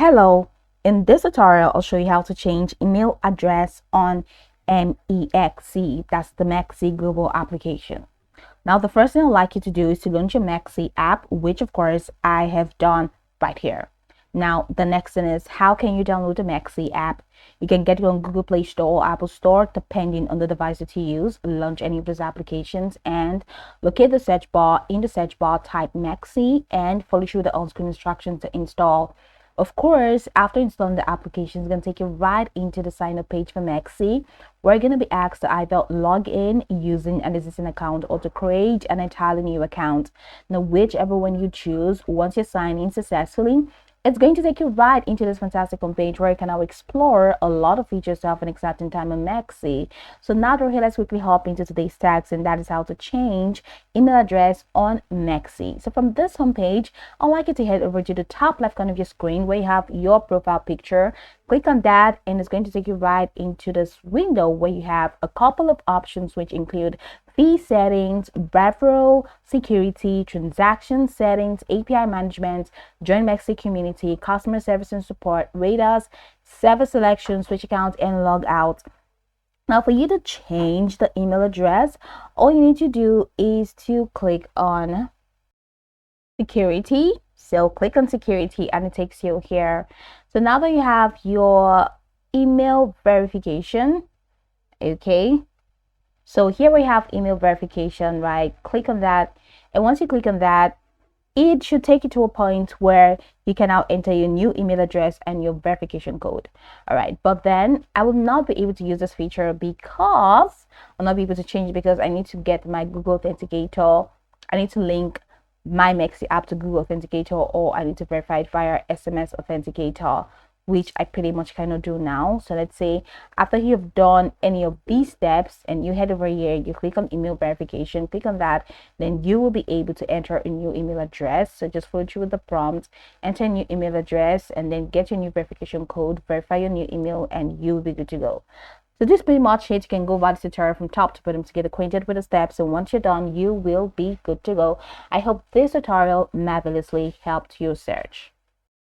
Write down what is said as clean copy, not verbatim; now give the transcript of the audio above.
Hello, in this tutorial, I'll show you how to change email address on MEXC. That's the MEXC global application. Now, the first thing I'd like you to do is to launch your MEXC app, which of course I have done right here. Now, the next thing is, how can you download the MEXC app? You can get it on Google Play Store or Apple Store, depending on the device that you use. Launch any of those applications and locate the search bar. In the search bar, type MEXC and follow through the on-screen instructions to install. Of course, after installing the application, it's going to take you right into the sign up page for MEXC. We're going to be asked to either log in using an existing account or to create an entirely new account. Now, whichever one you choose, once you sign in successfully, it's going to take you right into this fantastic homepage where you can now explore a lot of features to have an exciting time in MEXC. So now that we're here, let's quickly hop into today's task, and that is how to change email address on MEXC. So from this homepage, I'd like you to head over to the top left corner of your screen where you have your profile picture. Click on that and it's going to take you right into this window where you have a couple of options which include fee settings, referral, security, transaction settings, API management, join MEXC community, customer service and support, radars, server selection, switch account, and log out. Now, for you to change the email address, all you need to do is to click on security. So click on security and it takes you here. So now that you have your email verification, okay, so here we have email verification, right? Click on that, and once you click on that, it should take you to a point where you can now enter your new email address and your verification code. All right, but then I will not be able to use this feature because I'll not be able to change it because I need to get my Google Authenticator. I need to link my MEXC app to Google Authenticator, or I need to verify it via SMS Authenticator, which I pretty much kind of do now. So let's say after you've done any of these steps and you head over here, you click on email verification, click on that, then you will be able to enter a new email address. So just follow through with the prompt, enter a new email address, and then get your new verification code, verify your new email, and you'll be good to go. So this is pretty much it. You can go by the tutorial from top to bottom to get acquainted with the steps, and once you're done, you will be good to go. I hope this tutorial marvelously helped your search.